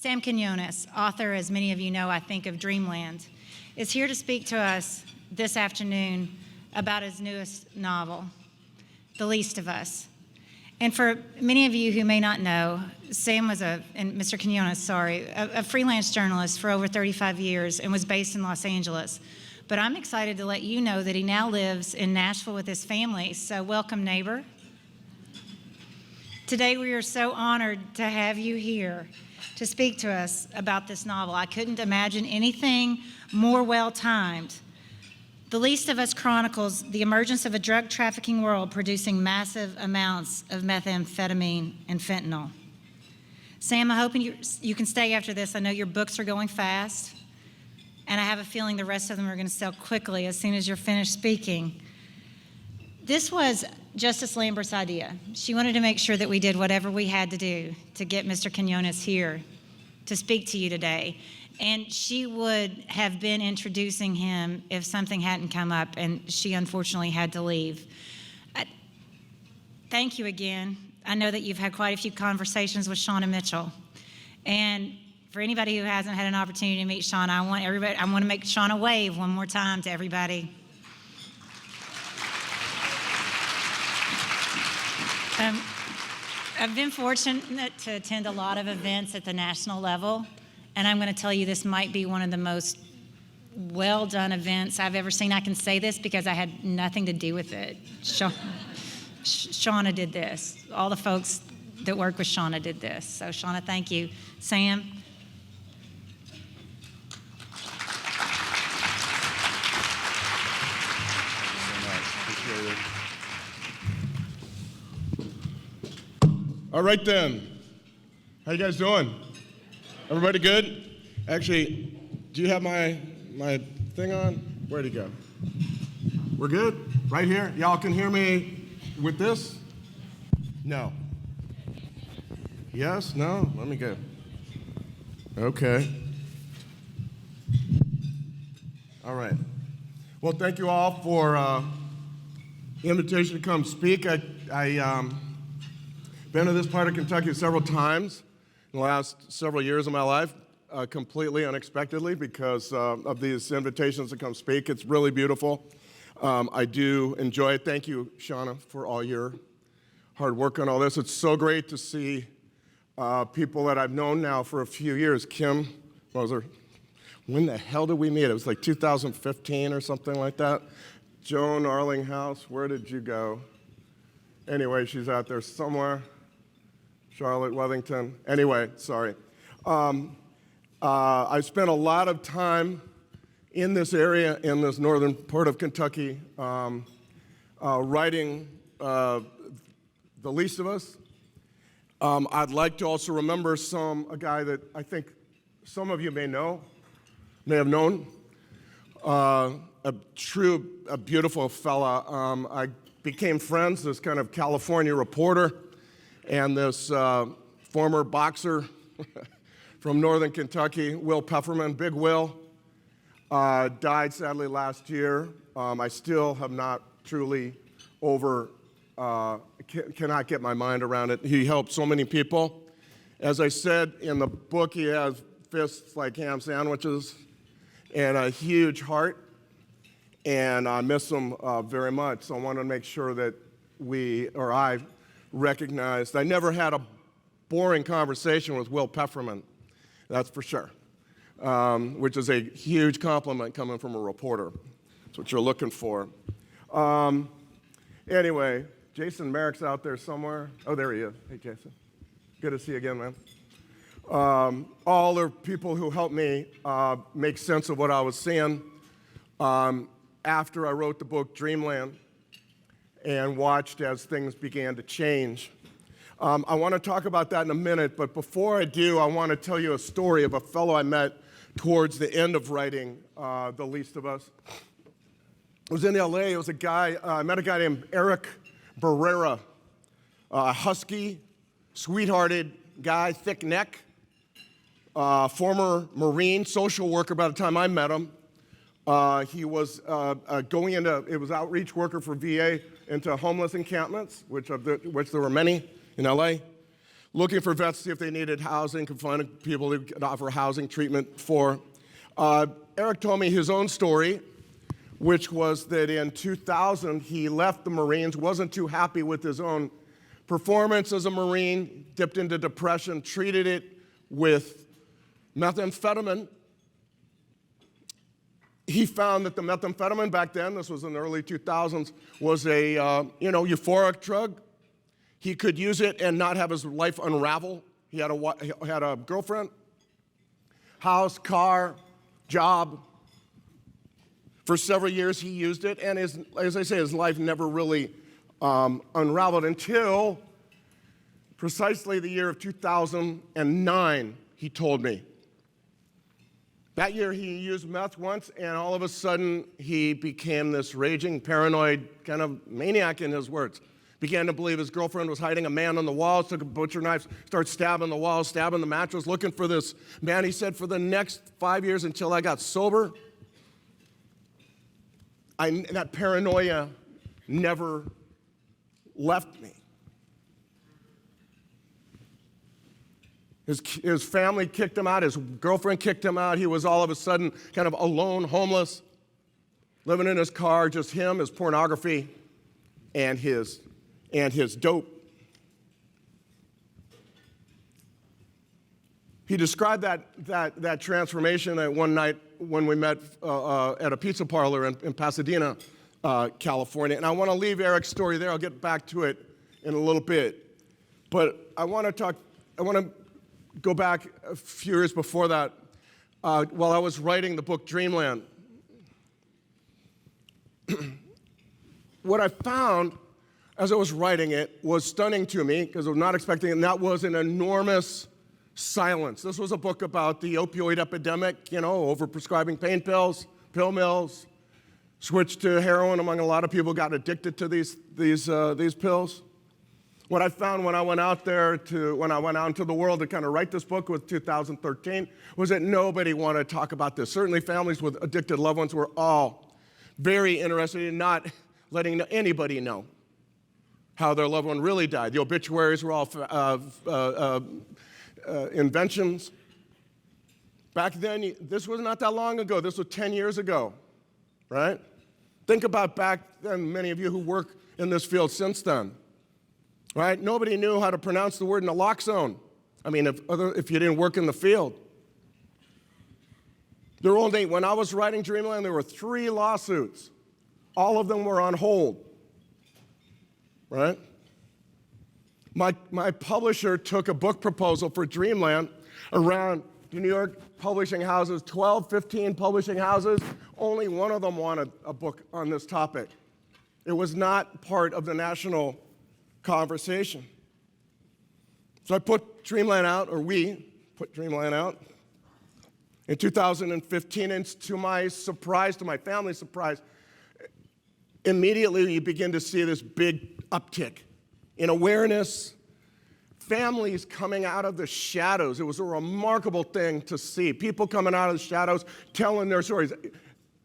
Sam Quinones, author, as many of you know, I think, of Dreamland, is here to speak to us this afternoon about his newest novel, The Least of Us. And for many of you who may not know, Sam was Mr. Quinones, a freelance journalist for over 35 years and was based in Los Angeles. But I'm excited to let you know that he now lives in Nashville with his family, so welcome, neighbor. Today we are so honored to have you here to speak to us about this novel. I couldn't imagine anything more well-timed. The Least of Us chronicles the emergence of a drug trafficking world producing massive amounts of methamphetamine and fentanyl. Sam, I'm hoping you can stay after this. I know your books are going fast, and I have a feeling the rest of them are going to sell quickly as soon as you're finished speaking. This was Justice Lambert's idea. She wanted to make sure that we did whatever we had to do to get Mr. Quinones here to speak to you today. And she would have been introducing him if something hadn't come up, and she unfortunately had to leave. Thank you again. I know that you've had quite a few conversations with Shauna Mitchell. And for anybody who hasn't had an opportunity to meet Shauna, I want to make Shauna wave one more time to everybody. I've been fortunate to attend a lot of events at the national level, and I'm going to tell you this might be one of the most well-done events I've ever seen. I can say this because I had nothing to do with it. Shauna did this. All the folks that work with Shauna did this. So Shauna, thank you. Sam? All right then, how you guys doing? Everybody good? Actually, do you have my thing on? Where'd he go? We're good? Right here? Y'all can hear me with this? No. Yes? No? Let me go. Okay. All right. Well, thank you all for the invitation to come speak. I been to this part of Kentucky several times in the last several years of my life, completely unexpectedly because of these invitations to come speak. It's really beautiful. I do enjoy it. Thank you, Shauna, for all your hard work on all this. It's so great to see people that I've known now for a few years. Kim, when the hell did we meet? It was like 2015 or something like that. Joan Arlinghouse, where did you go? Anyway, she's out there somewhere. Charlotte Wellington. Anyway, sorry. I spent a lot of time in this area, in this northern part of Kentucky, writing The Least of Us. I'd like to also remember a guy that I think some of you may have known. A beautiful fella. I became friends, this kind of California reporter, and this former boxer from northern Kentucky, Will Pufferman, Big Will, died sadly last year. I still have not truly cannot get my mind around it. He helped so many people. As I said in the book, he has fists like ham sandwiches and a huge heart, and I miss him very much. So I want to make sure that I recognized. I never had a boring conversation with Will Pufferman, that's for sure, which is a huge compliment coming from a reporter. That's what you're looking for. Anyway, Jason Merrick's out there somewhere. Oh, there he is. Hey, Jason. Good to see you again, man. All the people who helped me make sense of what I was seeing after I wrote the book Dreamland and watched as things began to change. I want to talk about that in a minute, but before I do, I want to tell you a story of a fellow I met towards the end of writing The Least of Us. It was in LA. It was I met a guy named Eric Barrera, a husky, sweethearted guy, thick neck, former Marine, social worker by the time I met him. He was it was outreach worker for VA into homeless encampments, which there were many in LA. looking for vets to see if they needed housing, could find people who could offer housing treatment for. Eric told me his own story, which was that in 2000, he left the Marines, wasn't too happy with his own performance as a Marine, dipped into depression, treated it with methamphetamine. He found that the methamphetamine back then, this was in the early 2000s, was a euphoric drug. He could use it and not have his life unravel. He had a girlfriend, house, car, job. For several years he used it, and as I say, his life never really unraveled until precisely the year of 2009, he told me. That year he used meth once, and all of a sudden he became this raging, paranoid kind of maniac, in his words. Began to believe his girlfriend was hiding a man on the walls, took a butcher knife, started stabbing the walls, stabbing the mattress, looking for this man. He said, for the next 5 years until I got sober, that paranoia never left me. His family kicked him out. His girlfriend kicked him out. He was all of a sudden kind of alone, homeless, living in his car, just him, his pornography, and his dope. He described that transformation one night when we met at a pizza parlor in Pasadena, California. And I want to leave Eric's story there. I'll get back to it in a little bit. But I want to go back a few years before that, while I was writing the book Dreamland. What I found as I was writing it was stunning to me, because I was not expecting it, and that was an enormous silence. This was a book about the opioid epidemic, overprescribing pain pills, pill mills, switched to heroin among a lot of people, got addicted to these pills. What I found when I went out into the world to kind of write this book was 2013, was that nobody wanted to talk about this. Certainly families with addicted loved ones were all very interested in not letting anybody know how their loved one really died. The obituaries were all inventions. Back then, this was not that long ago. This was 10 years ago, right? Think about back then, many of you who work in this field since then. Right? Nobody knew how to pronounce the word naloxone. I mean, if you didn't work in the field. When I was writing Dreamland, there were 3 lawsuits. All of them were on hold. Right? My publisher took a book proposal for Dreamland around the New York publishing houses, 12, 15 publishing houses. Only one of them wanted a book on this topic. It was not part of the national conversation. So I put Dreamland out, or we put Dreamland out in 2015, and to my surprise, to my family's surprise, immediately you begin to see this big uptick in awareness, families coming out of the shadows. It was a remarkable thing to see. People coming out of the shadows, telling their stories,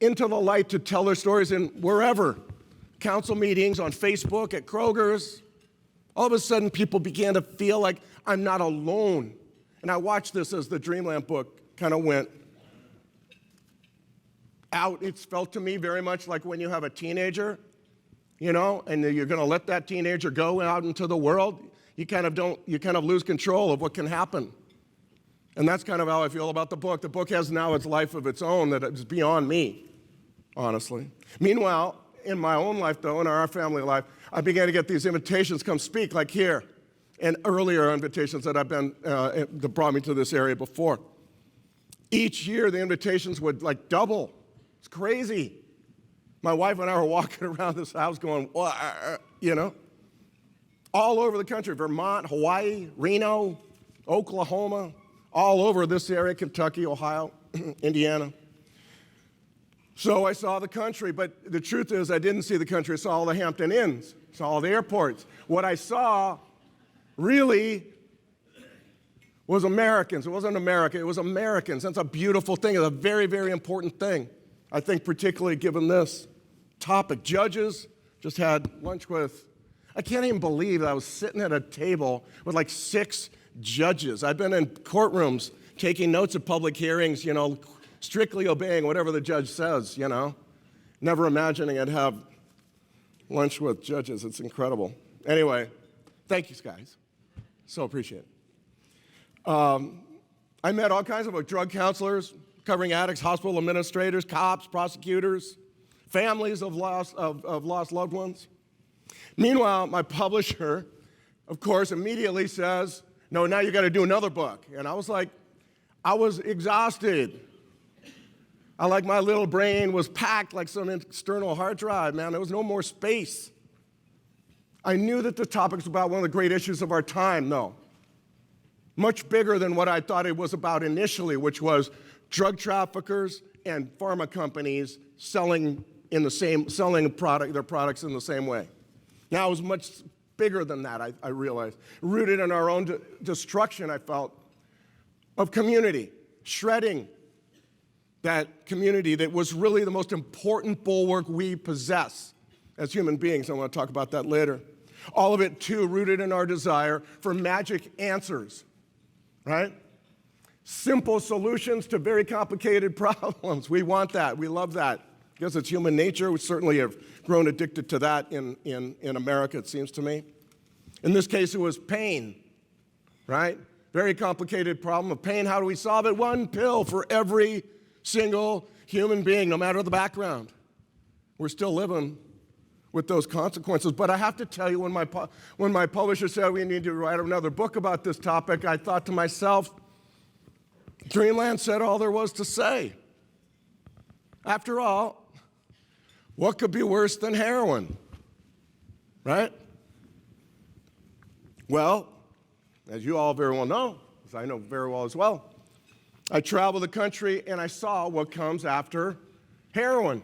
into the light to tell their stories in wherever. Council meetings, on Facebook, at Kroger's. All of a sudden, people began to feel like, I'm not alone. And I watched this as the Dreamland book kind of went out. It's felt to me very much like when you have a teenager, and you're going to let that teenager go out into the world. You kind of lose control of what can happen. And that's kind of how I feel about the book. The book has now its life of its own that is beyond me, honestly. Meanwhile, in my own life, though, in our family life, I began to get these invitations, come speak, like here, and earlier invitations that that brought me to this area before. Each year, the invitations would double. It's crazy. My wife and I were walking around this house going, all over the country, Vermont, Hawaii, Reno, Oklahoma, all over this area, Kentucky, Ohio, Indiana. So I saw the country, but the truth is I didn't see the country. I saw all the Hampton Inns, saw all the airports. What I saw really was Americans. It wasn't America, it was Americans. That's a beautiful thing. It's a very, very important thing, I think, particularly given this topic. Judges just had lunch with, I can't even believe that I was sitting at a table with 6 judges. I've been in courtrooms taking notes at public hearings, strictly obeying whatever the judge says, Never imagining I'd have lunch with judges. It's incredible. Anyway, thank you, guys. So appreciate it. I met all kinds of drug counselors, covering addicts, hospital administrators, cops, prosecutors, families of lost loved ones. Meanwhile, my publisher, of course, immediately says, no, now you got to do another book. And I was exhausted. My little brain was packed like some external hard drive, man. There was no more space. I knew that the topic was about one of the great issues of our time, though. Much bigger than what I thought it was about initially, which was drug traffickers and pharma companies selling their products in the same way. Now it was much bigger than that, I realized. Rooted in our own destruction, I felt, of community, shredding that community that was really the most important bulwark we possess as human beings. I want to talk about that later. All of it, too, rooted in our desire for magic answers, right? Simple solutions to very complicated problems. We want that. We love that. I guess it's human nature. We certainly have grown addicted to that in America, it seems to me. In this case, it was pain, right? Very complicated problem of pain. How do we solve it? One pill for every single human being, no matter the background. We're still living with those consequences. But I have to tell you, when my publisher said we need to write another book about this topic, I thought to myself, Dreamland said all there was to say. After all, what could be worse than heroin, right? Well, as you all very well know, as I know very well as well, I traveled the country and I saw what comes after heroin.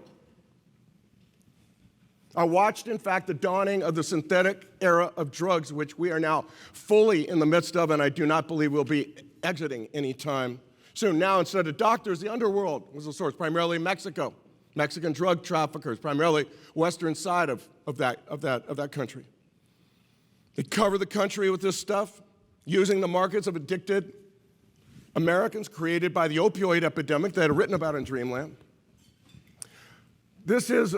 I watched, in fact, the dawning of the synthetic era of drugs, which we are now fully in the midst of, and I do not believe we'll be exiting anytime soon. Now, instead of doctors, the underworld was the source, primarily Mexico. Mexican drug traffickers, primarily western side of that country. They cover the country with this stuff, using the markets of addicted Americans created by the opioid epidemic that I had written about in Dreamland. This is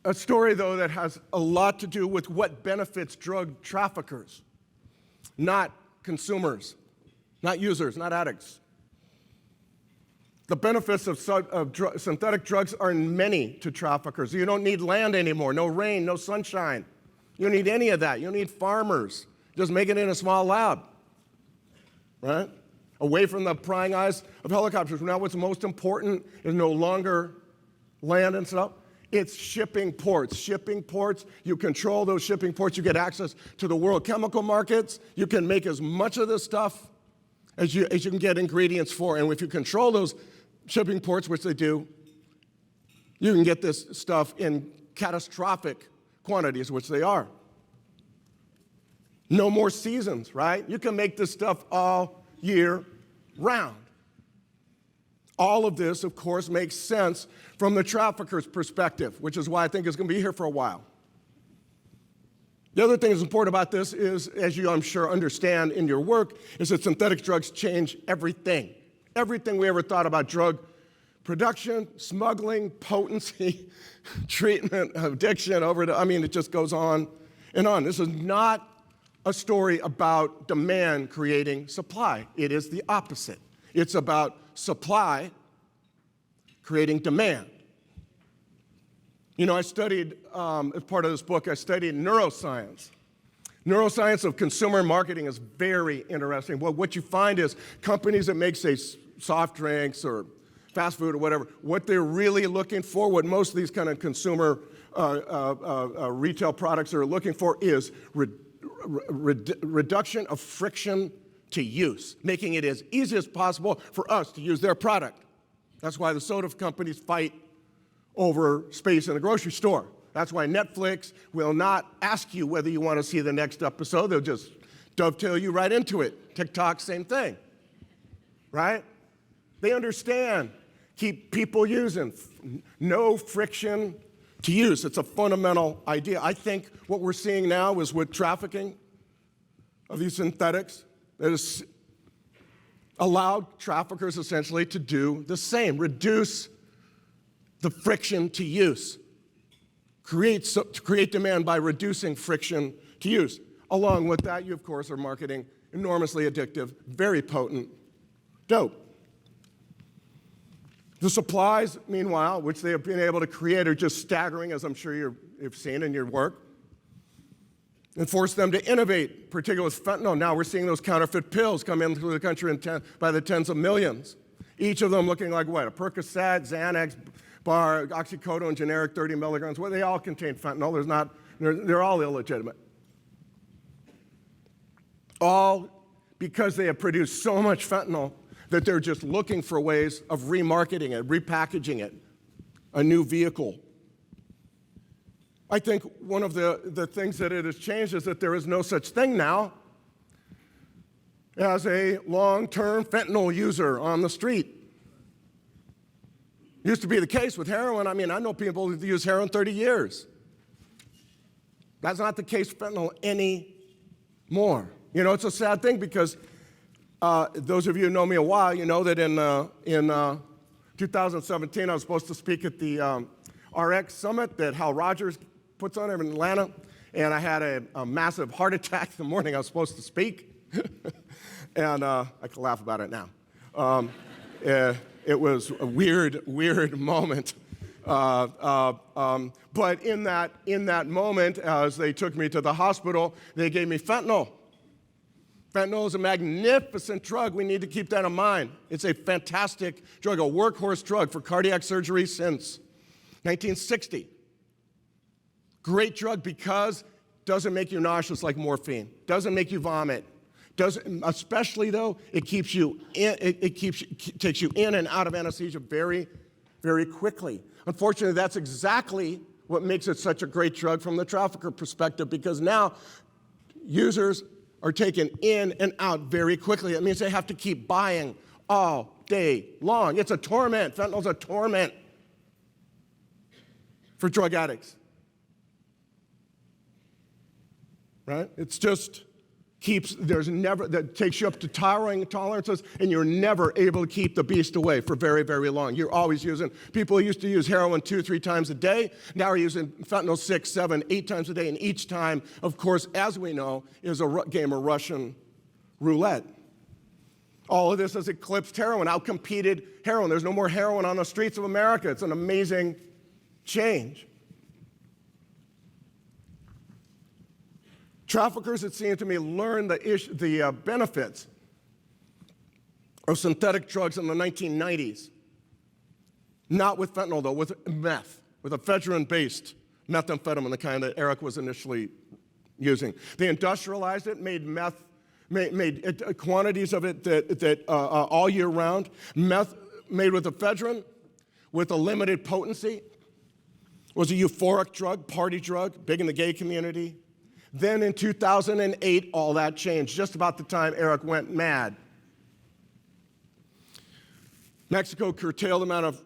a story, though, that has a lot to do with what benefits drug traffickers, not consumers, not users, not addicts. The benefits of synthetic drugs are many to traffickers. You don't need land anymore, no rain, no sunshine. You don't need any of that. You don't need farmers. Just make it in a small lab, right? Away from the prying eyes of helicopters. Now what's most important is no longer land and stuff. It's shipping ports. Shipping ports, you control those shipping ports. You get access to the world chemical markets. You can make as much of this stuff as you can get ingredients for. And if you control those shipping ports, which they do, you can get this stuff in catastrophic quantities, which they are. No more seasons, right? You can make this stuff all year round. All of this, of course, makes sense from the trafficker's perspective, which is why I think it's going to be here for a while. The other thing that's important about this is, as you, I'm sure, understand in your work, is that synthetic drugs change everything. Everything we ever thought about drug production, smuggling, potency, treatment, addiction, it just goes on and on. This is not a story about demand creating supply. It is the opposite. It's about supply creating demand. I studied, as part of this book, I studied neuroscience. Neuroscience of consumer marketing is very interesting. Well, what you find is companies that make, say, soft drinks or fast food or whatever, what they're really looking for, what most of these kind of consumer retail products are looking for is reduction of friction to use, making it as easy as possible for us to use their product. That's why the soda companies fight over space in the grocery store. That's why Netflix will not ask you whether you want to see the next episode. They'll just dovetail you right into it. TikTok, same thing, right? They understand. Keep people using. No friction to use. It's a fundamental idea. I think what we're seeing now is with trafficking of these synthetics that has allowed traffickers essentially to do the same, reduce the friction to use, create demand by reducing friction to use. Along with that, you, of course, are marketing enormously addictive, very potent dope. The supplies, meanwhile, which they have been able to create are just staggering, as I'm sure you've seen in your work, and force them to innovate, particularly with fentanyl. Now we're seeing those counterfeit pills come into the country by the tens of millions, each of them looking like what? A Percocet, Xanax, bar, oxycodone, generic 30 milligrams. Well, they all contain fentanyl. They're all illegitimate. All because they have produced so much fentanyl that they're just looking for ways of remarketing it, repackaging it, a new vehicle. I think one of the things that it has changed is that there is no such thing now as a long-term fentanyl user on the street. Used to be the case with heroin. I mean, I know people who've used heroin 30 years. That's not the case with fentanyl anymore. You know, it's a sad thing because those of you who know me a while, you know that in 2017, I was supposed to speak at the RX Summit that Hal Rogers puts on in Atlanta, and I had a massive heart attack the morning I was supposed to speak, and I can laugh about it now. It was a weird moment. But in that moment, as they took me to the hospital, they gave me fentanyl. Fentanyl is a magnificent drug. We need to keep that in mind. It's a fantastic drug, a workhorse drug for cardiac surgery since 1960. Great drug because it doesn't make you nauseous like morphine, doesn't make you vomit. Especially though, it keeps you in, takes you in and out of anesthesia very, very quickly. Unfortunately, that's exactly what makes it such a great drug from the trafficker perspective, because now users are taken in and out very quickly. That means they have to keep buying all day long. It's a torment. Fentanyl's a torment for drug addicts. Right? It's just that takes you up to towering tolerances, and you're never able to keep the beast away for very, very long. You're always using, people who used to use heroin 2-3 times a day, now are using fentanyl 6, 7, 8 times a day, and each time, of course, as we know, is a game of Russian roulette. All of this has eclipsed heroin, outcompeted heroin. There's no more heroin on the streets of America. It's an amazing change. Traffickers, it seems to me, learned the benefits of synthetic drugs in the 1990s. Not with fentanyl, though, with meth, with ephedrine-based methamphetamine, the kind that Eric was initially using. They industrialized it, made meth, made quantities of it that all year round. Meth made with ephedrine, with a limited potency, was a euphoric drug, party drug, big in the gay community. Then in 2008, all that changed, just about the time Eric went mad. Mexico curtailed the amount of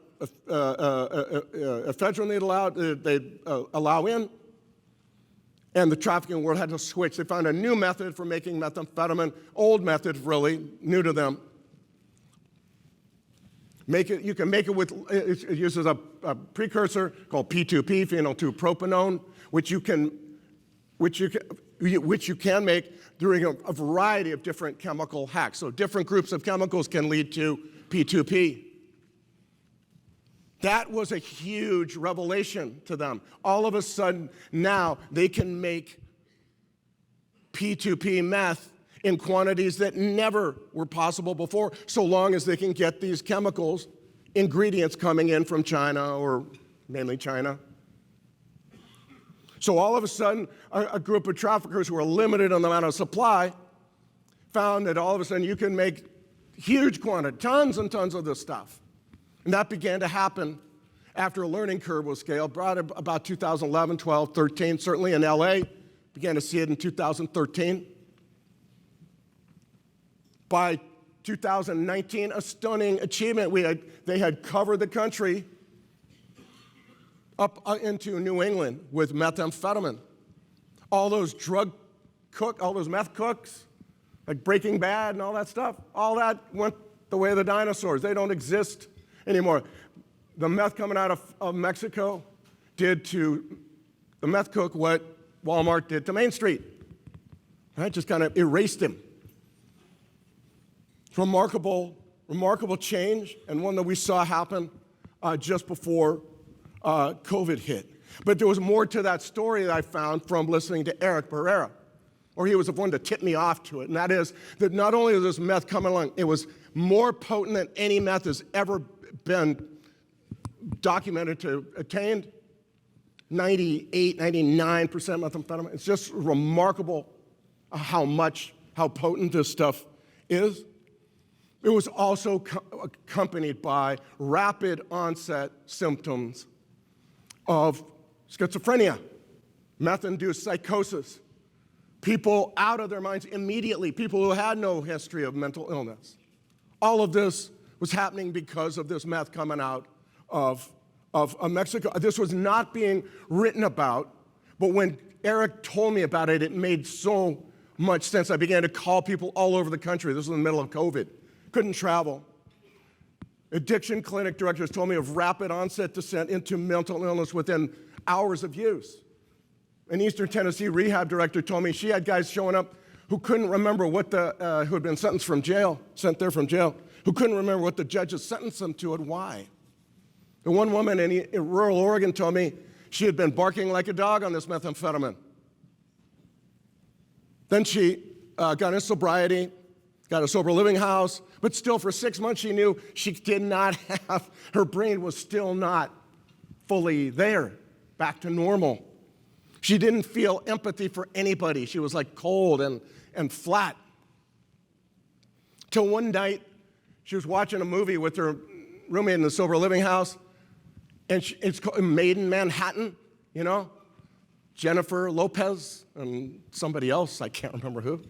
ephedrine they'd allow in, and the trafficking world had to switch. They found a new method for making methamphetamine, old method really, new to them. You can make it with, it uses a precursor called P2P, phenyl-2-propanone, which you can make during a variety of different chemical hacks. So different groups of chemicals can lead to P2P. That was a huge revelation to them. All of a sudden, now they can make P2P meth in quantities that never were possible before, so long as they can get these chemicals, ingredients coming in from China, or mainly China. So all of a sudden, a group of traffickers who are limited on the amount of supply found that all of a sudden you can make huge quantities, tons and tons of this stuff. And that began to happen after a learning curve was scaled, brought about 2011, 12, 13, certainly in LA, began to see it in 2013. By 2019, a stunning achievement. They had covered the country up into New England with methamphetamine. All those meth cooks like Breaking Bad and all that stuff, all that went the way of the dinosaurs. They don't exist anymore. The meth coming out of Mexico did to the meth cook what Walmart did to Main Street. Right? Just kind of erased him. It's remarkable change, and one that we saw happen just before COVID hit. But there was more to that story that I found from listening to Eric Barrera, or he was the one to tip me off to it, and that is that not only is this meth coming along, it was more potent than any meth has ever been documented to attain. 98, 99% methamphetamine. It's just remarkable how potent this stuff is. It was also accompanied by rapid onset symptoms of schizophrenia, meth-induced psychosis, people out of their minds immediately, people who had no history of mental illness. All of this was happening because of this meth coming out of Mexico. This was not being written about, but when Eric told me about it, it made so much sense. I began to call people all over the country. This was in the middle of COVID. Couldn't travel. Addiction clinic directors told me of rapid onset descent into mental illness within hours of use. An Eastern Tennessee rehab director told me she had guys showing up who couldn't remember what who had been sent there from jail, who couldn't remember what the judges sentenced them to and why. And one woman in rural Oregon told me she had been barking like a dog on this methamphetamine. Then she got in sobriety, got a sober living house, but still for 6 months she knew she did not have, her brain was still not fully there, back to normal. She didn't feel empathy for anybody. She was like cold and flat. Till one night, she was watching a movie with her roommate in the sober living house, and it's called Made in Manhattan, you know? Jennifer Lopez and somebody else, I can't remember who.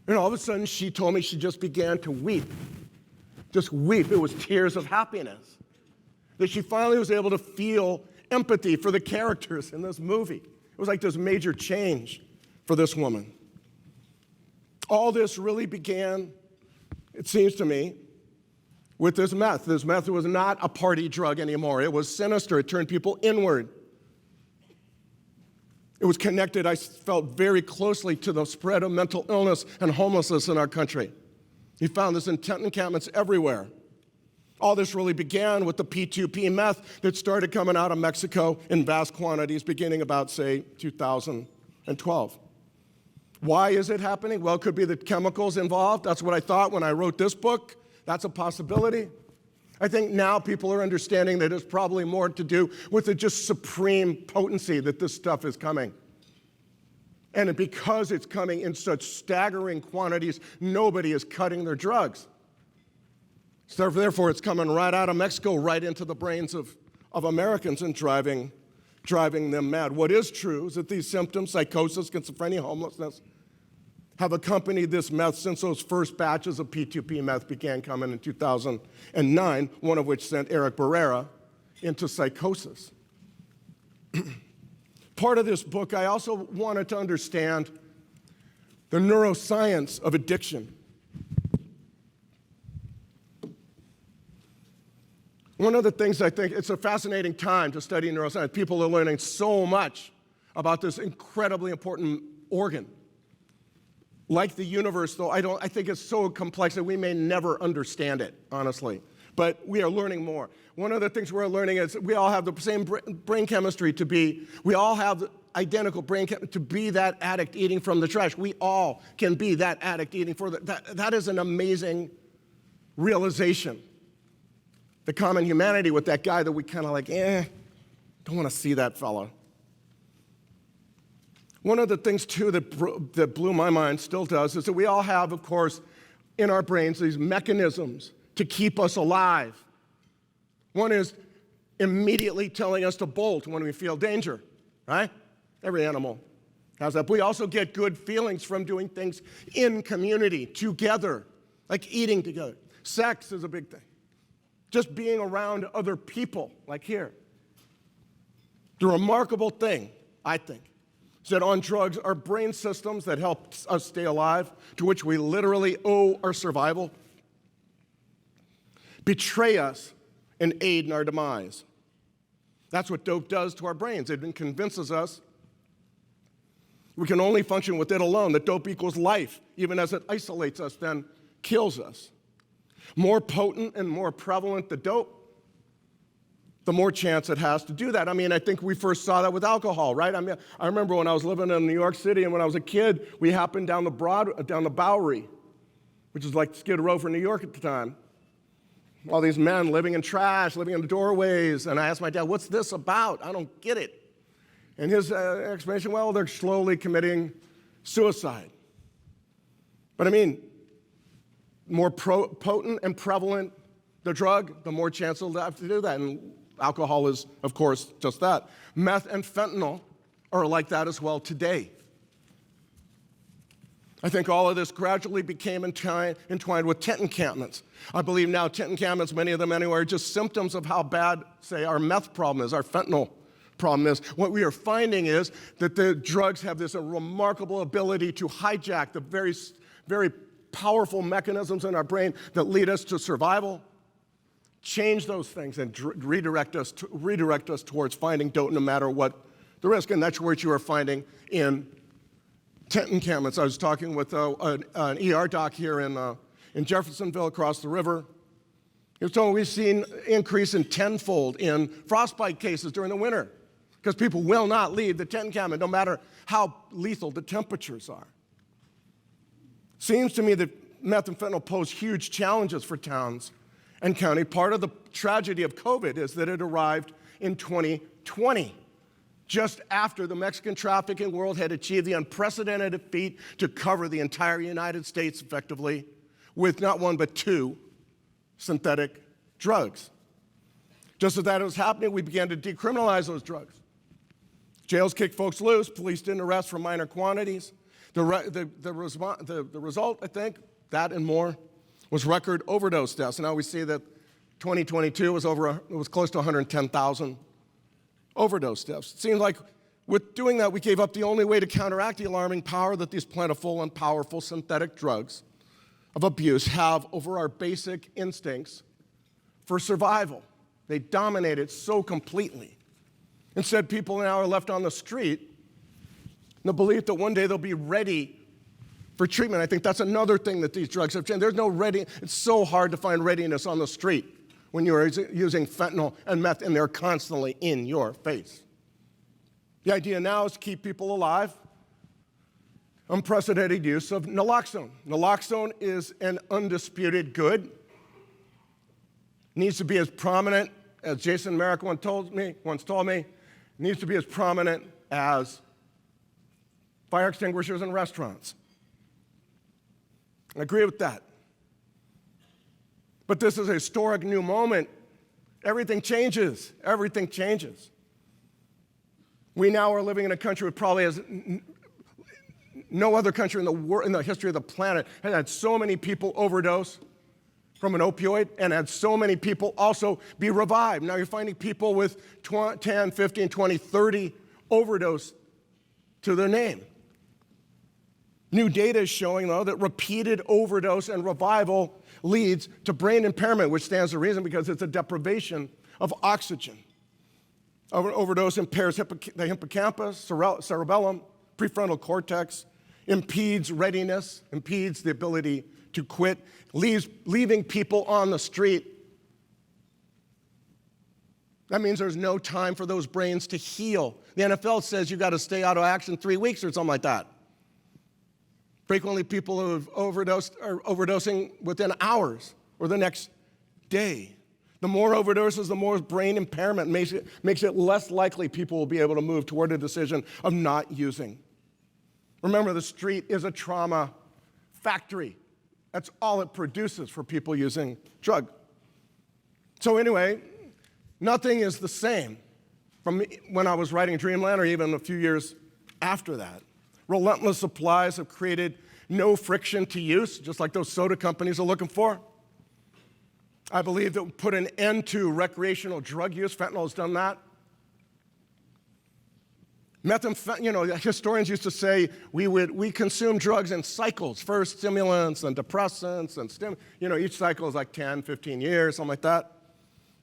And all of a sudden, she told me she just began to weep. Just weep. It was tears of happiness. That she finally was able to feel empathy for the characters in this movie. It was like this major change for this woman. All this really began, it seems to me, with this meth. This meth was not a party drug anymore. It was sinister. It turned people inward. It was connected, I felt, very closely to the spread of mental illness and homelessness in our country. You found this in tent encampments everywhere. All this really began with the P2P meth that started coming out of Mexico in vast quantities beginning about, say, 2012. Why is it happening? Well, it could be the chemicals involved. That's what I thought when I wrote this book. That's a possibility. I think now people are understanding that it's probably more to do with the just supreme potency that this stuff is coming. And because it's coming in such staggering quantities, nobody is cutting their drugs. So therefore, it's coming right out of Mexico, right into the brains of Americans and driving them mad. What is true is that these symptoms, psychosis, schizophrenia, homelessness, have accompanied this meth since those first batches of P2P meth began coming in 2009, one of which sent Eric Barrera into psychosis. Part of this book, I also wanted to understand the neuroscience of addiction. One of the things I think, it's a fascinating time to study neuroscience. People are learning so much about this incredibly important organ. Like the universe, though, I think it's so complex that we may never understand it, honestly. But we are learning more. One of the things we're learning is we all have the same brain chemistry we all have identical brain chemistry to be that addict eating from the trash. We all can be that addict eating that is an amazing realization. The common humanity with that guy that we kind of like, don't want to see that fella. One of the things, too, that blew my mind, still does, is that we all have, of course, in our brains these mechanisms to keep us alive. One is immediately telling us to bolt when we feel danger, right? Every animal has that. But we also get good feelings from doing things in community, together, like eating together. Sex is a big thing. Just being around other people, like here. The remarkable thing, I think, said on drugs are brain systems that help us stay alive, to which we literally owe our survival, betray us, and aid in our demise. That's what dope does to our brains. It convinces us we can only function with it alone, that dope equals life, even as it isolates us, then kills us. More potent and more prevalent the dope, the more chance it has to do that. I mean, I think we first saw that with alcohol, right? I mean, I remember when I was living in New York City, and when I was a kid, we happened down the Bowery, which is like Skid Row for New York at the time. All these men living in trash, living in the doorways, and I asked my dad, what's this about? I don't get it. And his explanation, well, they're slowly committing suicide. But I mean, more potent and prevalent the drug, the more chance they'll have to do that. And alcohol is, of course, just that. Meth and fentanyl are like that as well today. I think all of this gradually became entwined with tent encampments. I believe now tent encampments, many of them anyway, are just symptoms of how bad, say, our meth problem is, our fentanyl problem is. What we are finding is that the drugs have this remarkable ability to hijack the very, very powerful mechanisms in our brain that lead us to survival, change those things, and redirect us towards finding dope no matter what the risk. And that's what you are finding in tent encampments. I was talking with an ER doc here in Jeffersonville across the river. He was telling me we've seen increase in tenfold in frostbite cases during the winter because people will not leave the tent encampment no matter how lethal the temperatures are. Seems to me that meth and fentanyl pose huge challenges for towns and county. Part of the tragedy of COVID is that it arrived in 2020. Just after the Mexican trafficking world had achieved the unprecedented feat to cover the entire United States effectively with not one but two synthetic drugs. Just as that was happening, we began to decriminalize those drugs. Jails kicked folks loose, police didn't arrest for minor quantities. The result, I think, that and more, was record overdose deaths. And now we see that 2022 was close to 110,000 overdose deaths. It seems like with doing that, we gave up the only way to counteract the alarming power that these plentiful and powerful synthetic drugs of abuse have over our basic instincts for survival. They dominate it so completely. Instead, people now are left on the street in the belief that one day they'll be ready for treatment. I think that's another thing that these drugs have changed. There's no ready. It's so hard to find readiness on the street when you're using fentanyl and meth, and they're constantly in your face. The idea now is to keep people alive. Unprecedented use of naloxone. Naloxone is an undisputed good. Needs to be as prominent, as Jason Merrick once told me, needs to be as prominent as fire extinguishers in restaurants. I agree with that. But this is a historic new moment. Everything changes. Everything changes. We now are living in a country with probably has no other country in the history of the planet has had so many people overdose from an opioid and had so many people also be revived. Now you're finding people with 10, 15, 20, 30 overdose to their name. New data is showing, though, that repeated overdose and revival leads to brain impairment, which stands to reason because it's a deprivation of oxygen. Overdose impairs the hippocampus, cerebellum, prefrontal cortex, impedes readiness, impedes the ability to quit, leaving people on the street. That means there's no time for those brains to heal. The NFL says you've got to stay out of action 3 weeks or something like that. Frequently, people who have overdosed are overdosing within hours or the next day. The more overdoses, the more brain impairment makes it less likely people will be able to move toward a decision of not using. Remember, the street is a trauma factory. That's all it produces for people using drug. So anyway, nothing is the same from when I was writing Dreamland or even a few years after that. Relentless supplies have created no friction to use, just like those soda companies are looking for. I believe that we put an end to recreational drug use. Fentanyl has done that. Historians used to say we consume drugs in cycles. First stimulants and depressants, and each cycle is like 10, 15 years, something like that.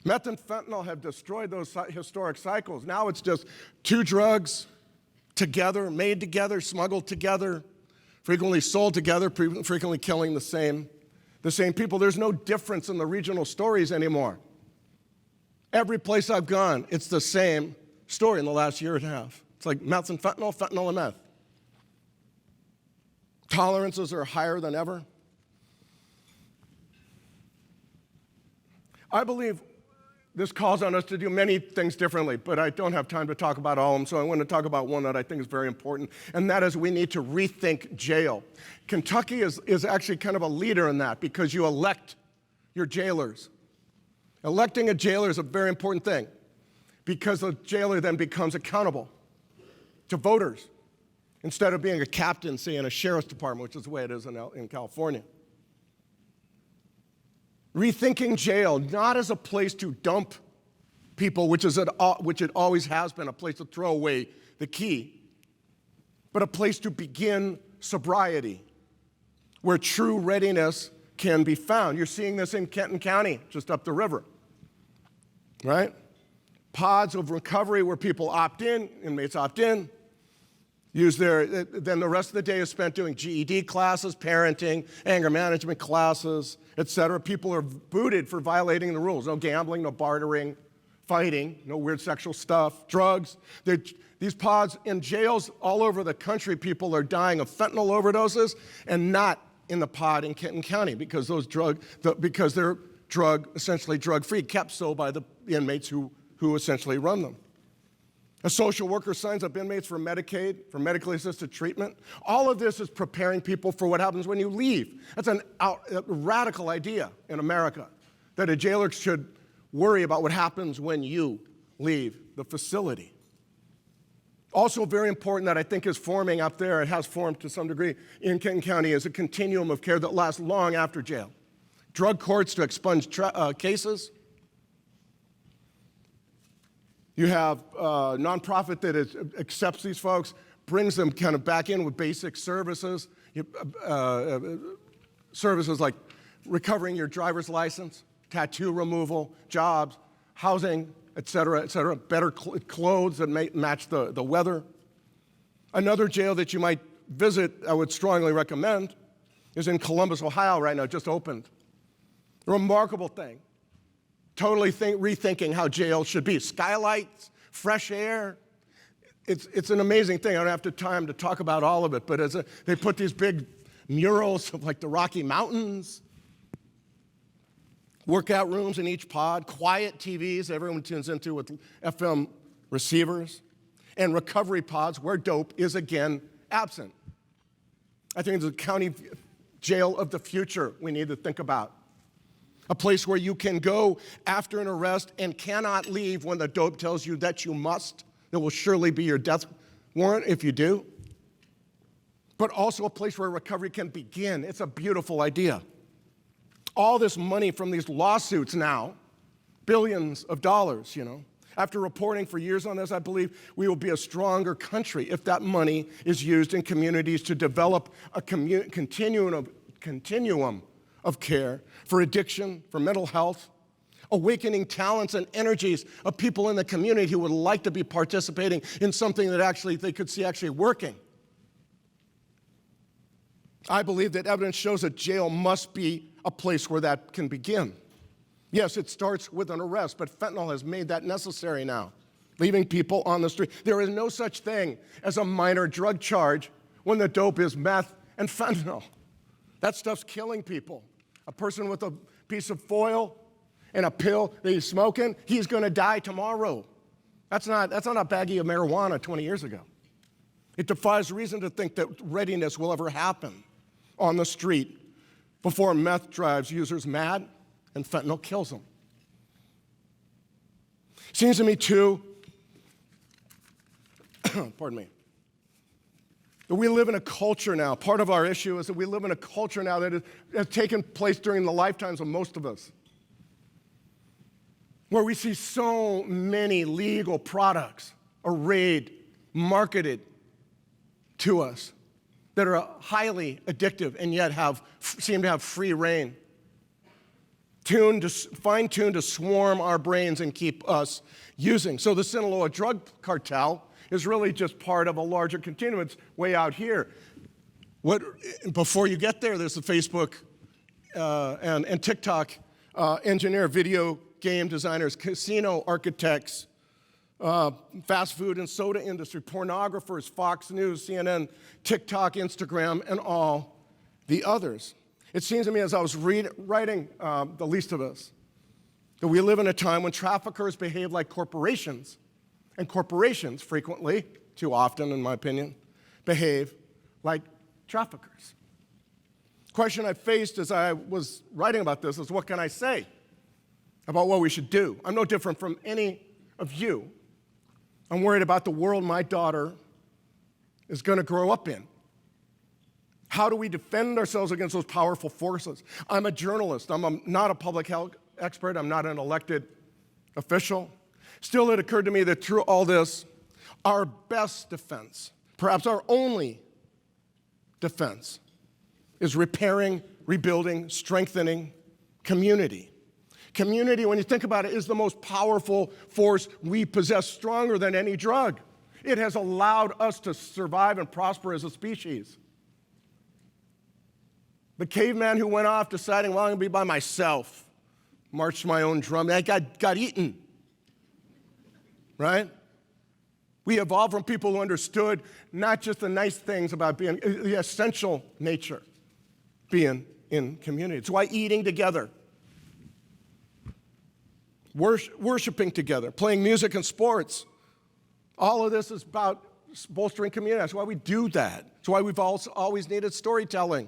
Meth and fentanyl have destroyed those historic cycles. Now it's just two drugs together, made together, smuggled together, frequently sold together, frequently killing the same people. There's no difference in the regional stories anymore. Every place I've gone, it's the same story in the last year and a half. It's like meth and fentanyl, fentanyl and meth. Tolerances are higher than ever. I believe this calls on us to do many things differently, but I don't have time to talk about all of them, so I want to talk about one that I think is very important, and that is we need to rethink jail. Kentucky is actually kind of a leader in that because you elect your jailers. Electing a jailer is a very important thing because the jailer then becomes accountable to voters instead of being a captain, say, in a sheriff's department, which is the way it is in California. Rethinking jail, not as a place to dump people, which it always has been, a place to throw away the key, but a place to begin sobriety, where true readiness can be found. You're seeing this in Kenton County, just up the river, right? Pods of recovery where people opt in, inmates opt in, then the rest of the day is spent doing GED classes, parenting, anger management classes, etc. People are booted for violating the rules. No gambling, no bartering, fighting, no weird sexual stuff, drugs. These pods in jails all over the country, people are dying of fentanyl overdoses and not in the pod in Kenton County because they're essentially drug-free, kept so by the inmates who essentially run them. A social worker signs up inmates for Medicaid, for medically assisted treatment. All of this is preparing people for what happens when you leave. That's a radical idea in America, that a jailer should worry about what happens when you leave the facility. Also very important that I think is forming up there, it has formed to some degree in Kenton County, is a continuum of care that lasts long after jail. Drug courts to expunge cases. You have a nonprofit that accepts these folks, brings them kind of back in with basic services, services like recovering your driver's license, tattoo removal, jobs, housing, et cetera, better clothes that match the weather. Another jail that you might visit, I would strongly recommend, is in Columbus, Ohio right now, just opened. A remarkable thing. Totally rethinking how jail should be. Skylights, fresh air. It's an amazing thing. I don't have time to talk about all of it, but they put these big murals of like the Rocky Mountains, workout rooms in each pod, quiet TVs everyone tunes into with FM receivers, and recovery pods where dope is again absent. I think it's a county jail of the future we need to think about. A place where you can go after an arrest and cannot leave when the dope tells you that you must. There will surely be your death warrant if you do. But also a place where recovery can begin. It's a beautiful idea. All this money from these lawsuits now, billions of dollars, After reporting for years on this, I believe we will be a stronger country if that money is used in communities to develop a continuum of care for addiction, for mental health, awakening talents and energies of people in the community who would like to be participating in something that they could see actually working. I believe that evidence shows that jail must be a place where that can begin. Yes, it starts with an arrest, but fentanyl has made that necessary now, leaving people on the street. There is no such thing as a minor drug charge when the dope is meth and fentanyl. That stuff's killing people. A person with a piece of foil and a pill that he's smoking, he's going to die tomorrow. That's not a baggie of marijuana 20 years ago. It defies reason to think that readiness will ever happen on the street before meth drives users mad and fentanyl kills them. Seems to me, too, pardon me, that we live in a culture now. Part of our issue is that we live in a culture now that has taken place during the lifetimes of most of us, where we see so many legal products arrayed marketed to us that are highly addictive and yet seem to have free reign, fine-tuned to swarm our brains and keep us using. So the Sinaloa drug cartel is really just part of a larger continuum. It's way out here. Before you get there, there's the Facebook and TikTok engineer, video game designers, casino architects, fast food and soda industry, pornographers, Fox News, CNN, TikTok, Instagram, and all the others. It seems to me as I was writing The Least of Us, that we live in a time when traffickers behave like corporations, and corporations frequently, too often in my opinion, behave like traffickers. The question I faced as I was writing about this is, what can I say about what we should do? I'm no different from any of you. I'm worried about the world my daughter is going to grow up in. How do we defend ourselves against those powerful forces? I'm a journalist. I'm not a public health expert. I'm not an elected official. Still, it occurred to me that through all this, our best defense, perhaps our only defense, is repairing, rebuilding, strengthening community. Community, when you think about it, is the most powerful force we possess, stronger than any drug. It has allowed us to survive and prosper as a species. The caveman who went off deciding, well, I'm going to be by myself, marched my own drum, I got eaten, right? We evolved from people who understood not just the nice things about being, the essential nature, being in community. It's why eating together, worshiping together, playing music and sports, all of this is about bolstering community. That's why we do that. That's why we've always needed storytelling.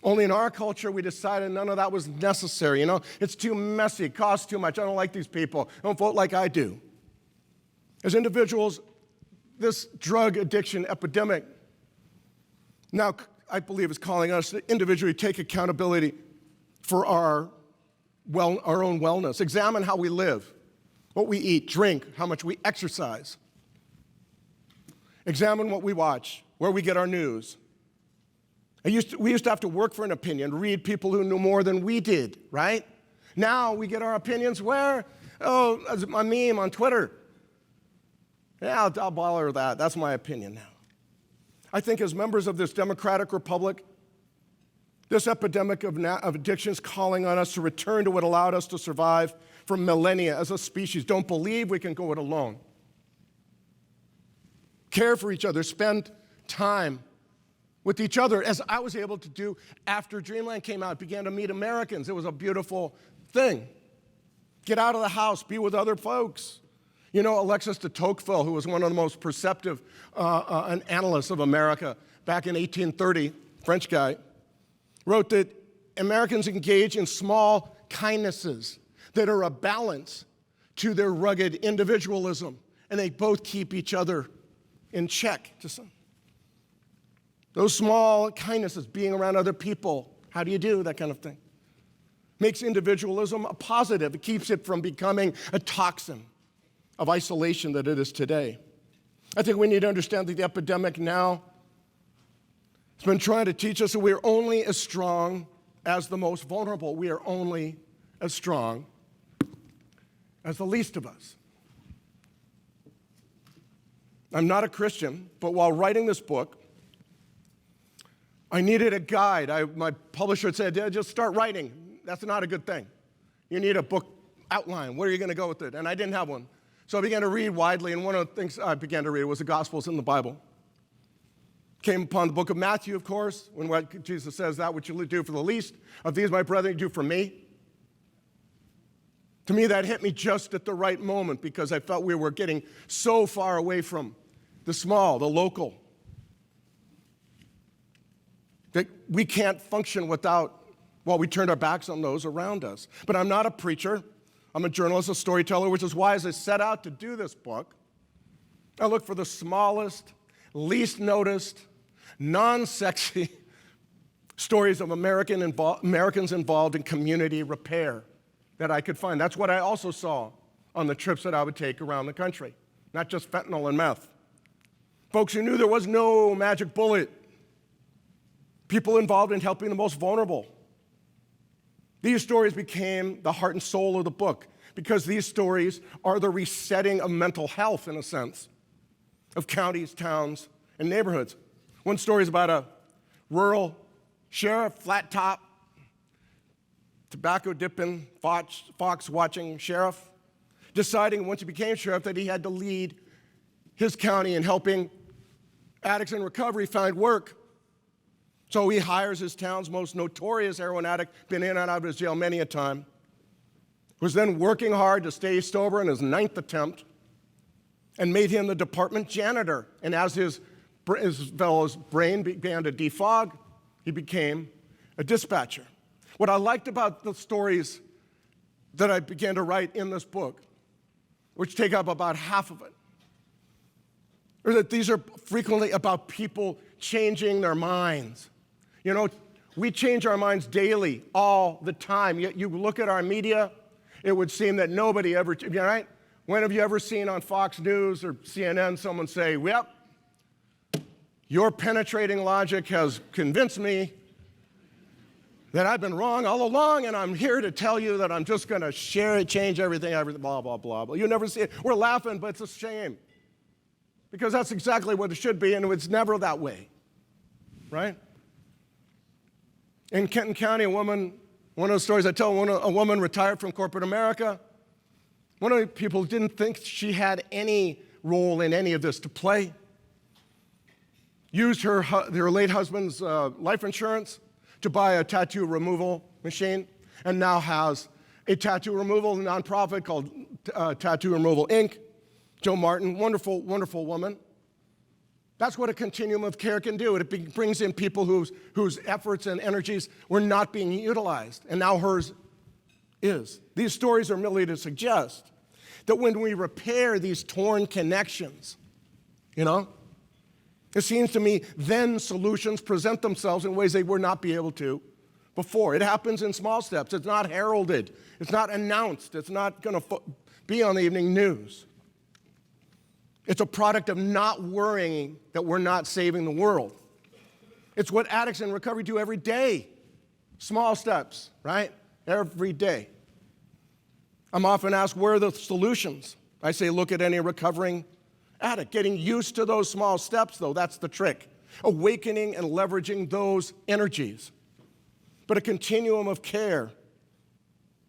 Only in our culture, we decided none of that was necessary. You know, it's too messy, it costs too much. I don't like these people. Don't vote like I do. As individuals, this drug addiction epidemic now, I believe, is calling us to individually take accountability for our own wellness. Examine how we live, what we eat, drink, how much we exercise. Examine what we watch, where we get our news. We used to have to work for an opinion, read people who knew more than we did, right? Now we get our opinions where? Oh, as a meme on Twitter. Yeah, I'll bother with that. That's my opinion now. I think as members of this democratic republic, this epidemic of addiction is calling on us to return to what allowed us to survive for millennia as a species. Don't believe we can go it alone. Care for each other, spend time with each other, as I was able to do after Dreamland came out, began to meet Americans. It was a beautiful thing. Get out of the house, be with other folks. You know, Alexis de Tocqueville, who was one of the most perceptive analysts of America back in 1830, French guy, wrote that Americans engage in small kindnesses that are a balance to their rugged individualism, and they both keep each other in check to some. Those small kindnesses, being around other people, how do you do, that kind of thing, makes individualism a positive. It keeps it from becoming a toxin of isolation that it is today. I think we need to understand that the epidemic now has been trying to teach us that we are only as strong as the most vulnerable. We are only as strong as the least of us. I'm not a Christian, but while writing this book, I needed a guide. My publisher had said, just start writing. That's not a good thing. You need a book outline. Where are you going to go with it? And I didn't have one. So I began to read widely, and one of the things I began to read was the Gospels in the Bible. Came upon the book of Matthew, of course, when Jesus says, that which you do for the least of these, my brethren, you do for me. To me, that hit me just at the right moment because I felt we were getting so far away from the small, the local, that we can't function while we turned our backs on those around us. But I'm not a preacher. I'm a journalist, a storyteller, which is why as I set out to do this book, I looked for the smallest, least noticed, non-sexy stories of Americans involved in community repair that I could find. That's what I also saw on the trips that I would take around the country. not just fentanyl and meth. Folks who knew there was no magic bullet. People involved in helping the most vulnerable. These stories became the heart and soul of the book because these stories are the resetting of mental health, in a sense, of counties, towns, and neighborhoods. One story is about a rural sheriff, flat top, tobacco dipping, fox watching sheriff, deciding once he became sheriff that he had to lead his county in helping addicts in recovery find work. So he hires his town's most notorious heroin addict, been in and out of his jail many a time, was then working hard to stay sober in his 9th attempt, and made him the department janitor. And as his fellow's brain began to defog, he became a dispatcher. What I liked about the stories that I began to write in this book, which take up about half of it, or that these are frequently about people changing their minds. You know, we change our minds daily, all the time. Yet you look at our media, it would seem that nobody ever, right? When have you ever seen on Fox News or CNN someone say, "Yep, your penetrating logic has convinced me that I've been wrong all along, and I'm here to tell you that I'm just going to share it, change everything, blah, blah, blah, blah." You never see it. We're laughing, but it's a shame. Because that's exactly what it should be, and it's never that way, right? In Kenton County, one of the stories I tell, a woman retired from corporate America. One of the people didn't think she had any role in any of this to play. Used her late husband's life insurance to buy a tattoo removal machine, and now has a tattoo removal nonprofit called Tattoo Removal Inc. Joe Martin, wonderful, wonderful woman. That's what a continuum of care can do. It brings in people whose efforts and energies were not being utilized, and now hers is. These stories are merely to suggest that when we repair these torn connections, it seems to me then solutions present themselves in ways they would not be able to before. It happens in small steps. It's not heralded. It's not announced. It's not going to be on the evening news. It's a product of not worrying that we're not saving the world. It's what addicts in recovery do every day. Small steps, right? Every day. I'm often asked, where are the solutions? I say, look at any recovering addict. Getting used to those small steps, though, that's the trick. Awakening and leveraging those energies. But a continuum of care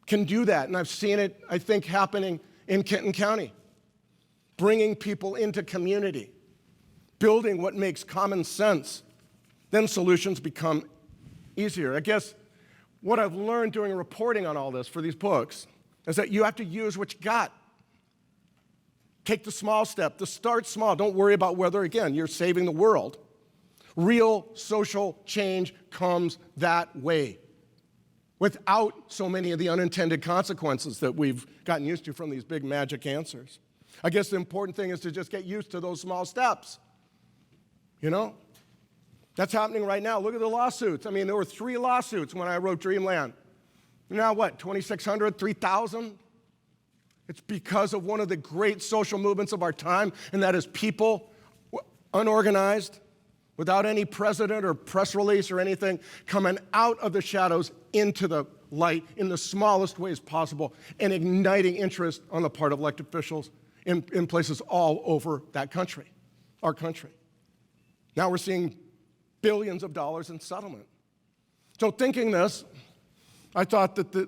can do that, and I've seen it, I think, happening in Kenton County. Bringing people into community, building what makes common sense, then solutions become easier. I guess what I've learned doing reporting on all this for these books is that you have to use what you got. Take the small step, start small. Don't worry about whether, again, you're saving the world. Real social change comes that way, without so many of the unintended consequences that we've gotten used to from these big magic answers. I guess the important thing is to just get used to those small steps. That's happening right now. Look at the lawsuits. I mean, there were 3 lawsuits when I wrote Dreamland. Now what, 2,600, 3,000? It's because of one of the great social movements of our time, and that is people, unorganized, without any precedent or press release or anything, coming out of the shadows into the light in the smallest ways possible and igniting interest on the part of elected officials in places all over that country, our country. Now we're seeing billions of dollars in settlement. So thinking this, I thought that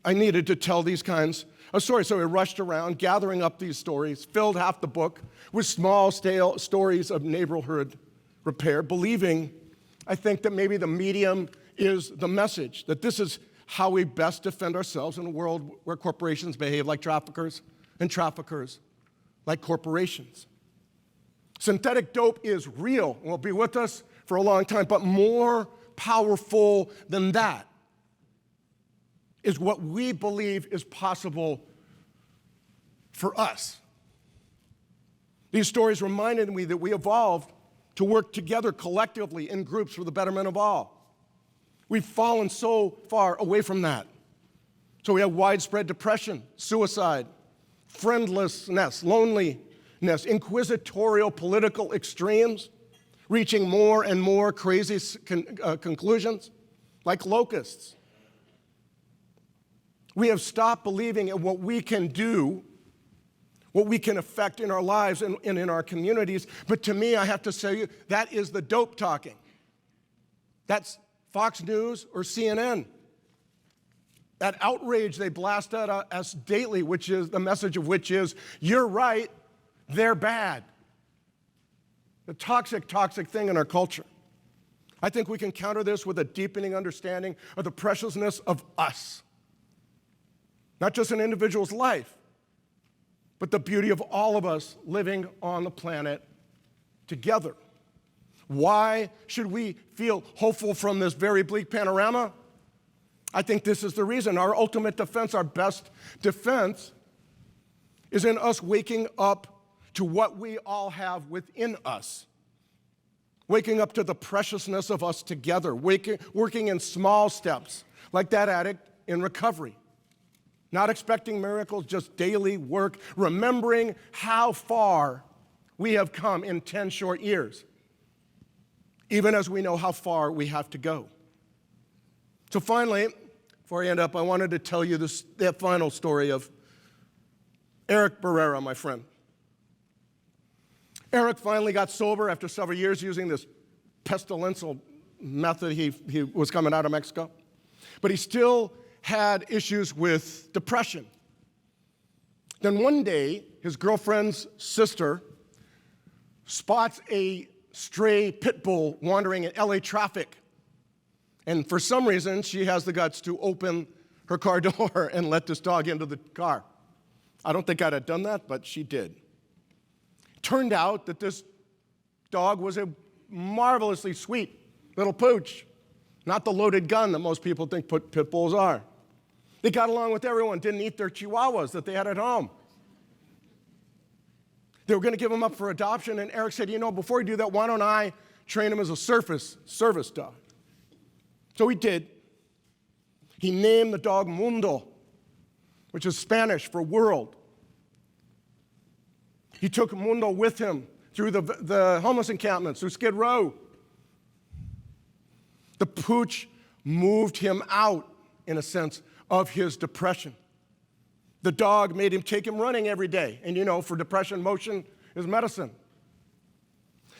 I needed to tell these kinds of stories. So I rushed around, gathering up these stories, filled half the book with small, stale stories of neighborhood repair, believing, I think, that maybe the medium is the message, that this is how we best defend ourselves in a world where corporations behave like traffickers and traffickers like corporations. Synthetic dope is real and will be with us for a long time, but more powerful than that is what we believe is possible for us. These stories reminded me that we evolved to work together collectively in groups for the betterment of all. We've fallen so far away from that. So we have widespread depression, suicide, friendlessness, loneliness, inquisitorial political extremes, reaching more and more crazy conclusions, like locusts. We have stopped believing in what we can do, what we can affect in our lives and in our communities. But to me, I have to say, that is the dope talking. That's Fox News or CNN. That outrage they blast at us daily, which is the message of which is, you're right, they're bad. The toxic thing in our culture. I think we can counter this with a deepening understanding of the preciousness of us. Not just an individual's life, but the beauty of all of us living on the planet together. Why should we feel hopeful from this very bleak panorama? I think this is the reason. Our ultimate defense, our best defense, is in us waking up to what we all have within us. Waking up to the preciousness of us together, working in small steps, like that addict in recovery. Not expecting miracles, just daily work, remembering how far we have come in 10 short years, even as we know how far we have to go. So finally, before I end up, I wanted to tell you that final story of Eric Barrera, my friend. Eric finally got sober after several years using this pestilential method he was coming out of Mexico. But he still had issues with depression. Then one day, his girlfriend's sister spots a stray pit bull wandering in LA traffic. And for some reason, she has the guts to open her car door and let this dog into the car. I don't think I'd have done that, but she did. Turned out that this dog was a marvelously sweet little pooch, not the loaded gun that most people think pit bulls are. They got along with everyone, didn't eat their chihuahuas that they had at home. They were going to give him up for adoption, and Eric said, before you do that, why don't I train him as a service dog? So he did. He named the dog Mundo, which is Spanish for world. He took Mundo with him through the homeless encampments, through Skid Row. The pooch moved him out, in a sense, of his depression. The dog made him take him running every day. And for depression, motion is medicine.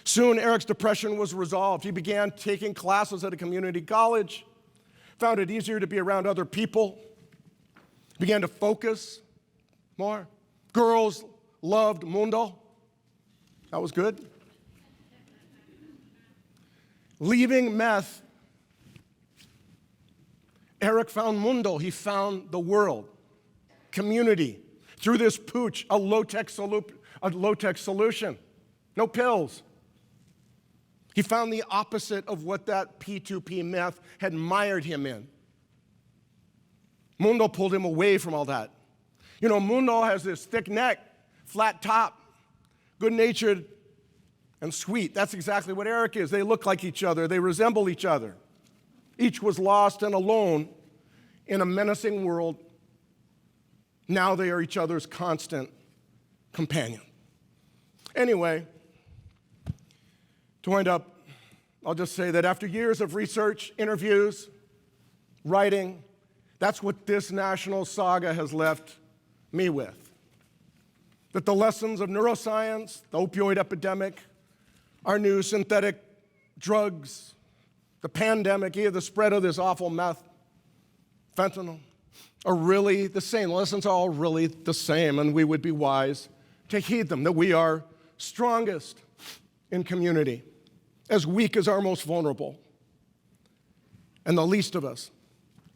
Soon, Eric's depression was resolved. He began taking classes at a community college, found it easier to be around other people, began to focus more. Girls loved Mundo. That was good. Leaving meth, Eric found Mundo. He found the world, community. Through this pooch, a low-tech solution. No pills. He found the opposite of what that P2P meth had mired him in. Mundo pulled him away from all that. Mundo has this thick neck, flat top, good-natured, and sweet. That's exactly what Eric is. They look like each other. They resemble each other. Each was lost and alone in a menacing world. Now they are each other's constant companion. Anyway, to wind up, I'll just say that after years of research, interviews, writing, that's what this national saga has left me with. That the lessons of neuroscience, the opioid epidemic, our new synthetic drugs, the pandemic, the spread of this awful meth, fentanyl, are really the same. The lessons are all really the same, and we would be wise to heed them, that we are strongest in community, as weak as our most vulnerable, and the least of us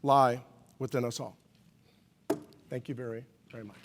lie within us all. Thank you very, very much.